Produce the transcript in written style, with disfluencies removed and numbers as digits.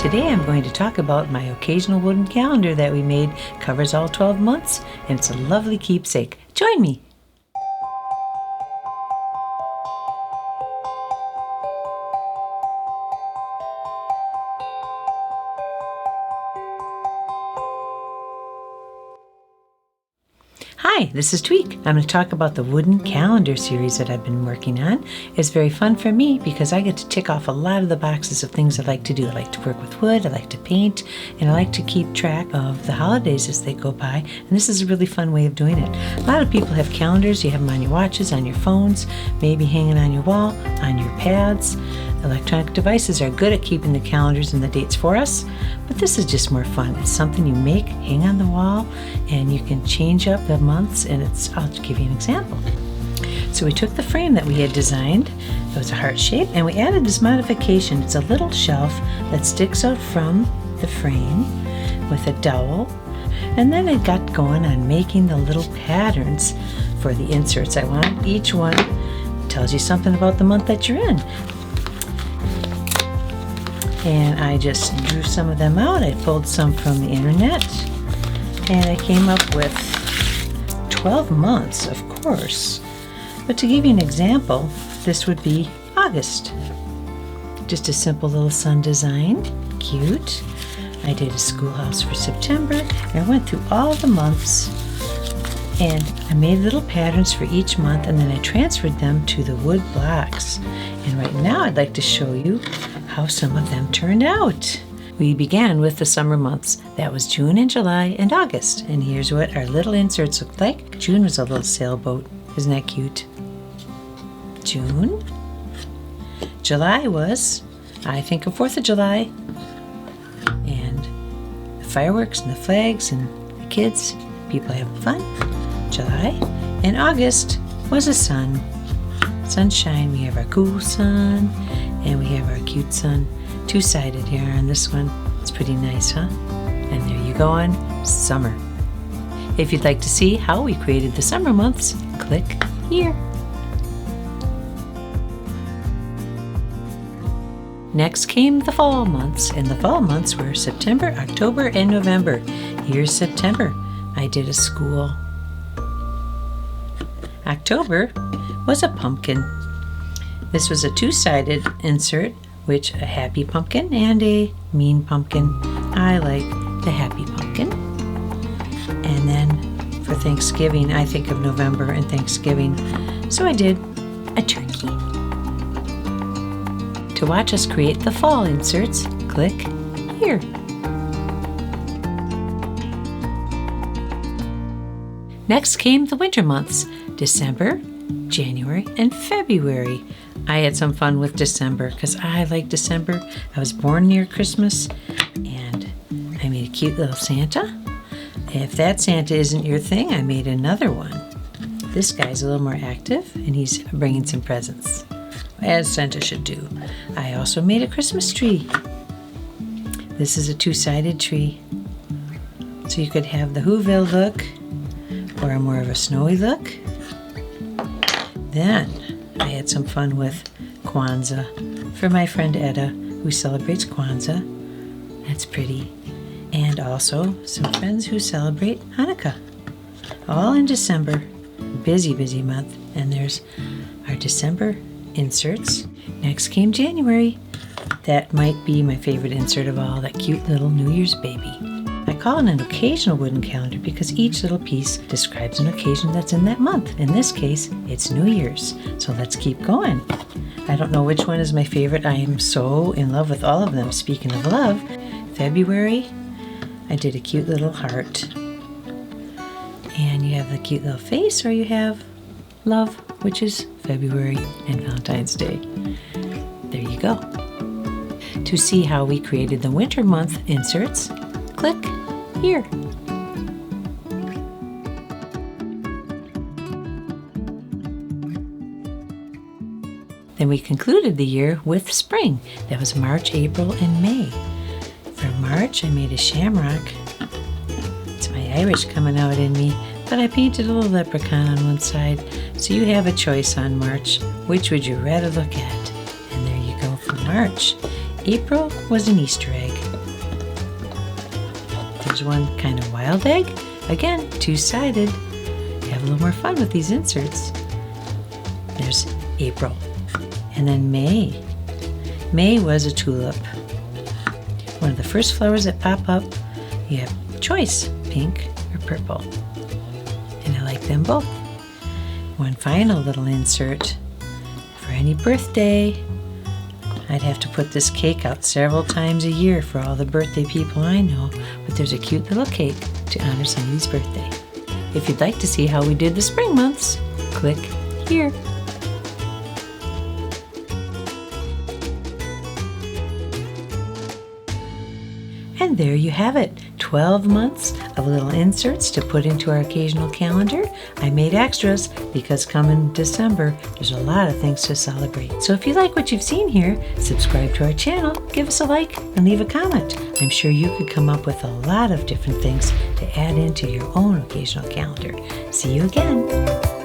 Today I'm going to talk about my occasional wooden calendar that we made. Covers all 12 months and it's a lovely keepsake. Join me! Hi, this is Tweek. I'm going to talk about the wooden calendar series that I've been working on. It's very fun for me because I get to tick off a lot of the boxes of things I like to do. I like to work with wood, I like to paint, and I like to keep track of the holidays as they go by. And this is a really fun way of doing it. A lot of people have calendars. You have them on your watches, on your phones, maybe hanging on your wall, on your pads. Electronic devices are good at keeping the calendars and the dates for us, but this is just more fun. It's something you make, hang on the wall, and you can change up the months, and I'll give you an example. So we took the frame that we had designed, it was a heart shape, and we added this modification. It's a little shelf that sticks out from the frame with a dowel, and then I got going on making the little patterns for the inserts. I want each one tells you something about the month that you're in. And I just drew some of them out. I pulled some from the internet and I came up with 12 months, of course. But to give you an example, this would be August. Just a simple little sun design, cute. I did a schoolhouse for September and I went through all the months and I made little patterns for each month and then I transferred them to the wood blocks. And right now I'd like to show you how some of them turned out. We began with the summer months. That was June and July and August. And here's what our little inserts looked like. June was a little sailboat. Isn't that cute? June. July was, I think, of 4th of July. And the fireworks and the flags and the kids, people having fun. July. And August was the sun. Sunshine. We have our cool sun. And we have our cute sun, two-sided here on this one. It's pretty nice, huh? And there you go on summer. If you'd like to see how we created the summer months, click here. Next came the fall months, and the fall months were September, October, and November. Here's September. I did a school. October was a pumpkin. This was a two-sided insert, which a happy pumpkin and a mean pumpkin. I like the happy pumpkin. And then for Thanksgiving, I think of November and Thanksgiving, so I did a turkey. To watch us create the fall inserts, click here. Next came the winter months, December, January, and February. I had some fun with December because I like December. I was born near Christmas and I made a cute little Santa. If that Santa isn't your thing, I made another one. This guy's a little more active and he's bringing some presents, as Santa should do. I also made a Christmas tree. This is a two-sided tree. So you could have the Whoville look or a more of a snowy look. Then I had some fun with Kwanzaa for my friend Etta, who celebrates Kwanzaa. That's pretty. And also some friends who celebrate Hanukkah. All in December. Busy, busy month. And there's our December inserts. Next came January. That might be my favorite insert of all, that cute little New Year's baby. I call it an occasional wooden calendar because each little piece describes an occasion that's in that month. In this case, it's New Year's. So let's keep going. I don't know which one is my favorite. I am so in love with all of them. Speaking of love, February, I did a cute little heart. And you have the cute little face, or you have love, which is February and Valentine's Day. There you go. To see how we created the winter month inserts, click here. Then we concluded the year with spring. That was March, April, and May. For March, I made a shamrock. It's my Irish coming out in me, but I painted a little leprechaun on one side. So you have a choice on March. Which would you rather look at? And there you go for March. April was an Easter egg. There's one kind of wild egg. Again, two-sided. Have a little more fun with these inserts. There's April. And then May. May was a tulip. One of the first flowers that pop up. You have choice, pink or purple. And I like them both. One final little insert for any birthday. I'd have to put this cake out several times a year for all the birthday people I know, but there's a cute little cake to honor somebody's birthday. If you'd like to see how we did the spring months, click here. And there you have it, 12 months of little inserts to put into our occasional calendar. I made extras because coming December, there's a lot of things to celebrate. So if you like what you've seen here, subscribe to our channel, give us a like, and leave a comment. I'm sure you could come up with a lot of different things to add into your own occasional calendar. See you again.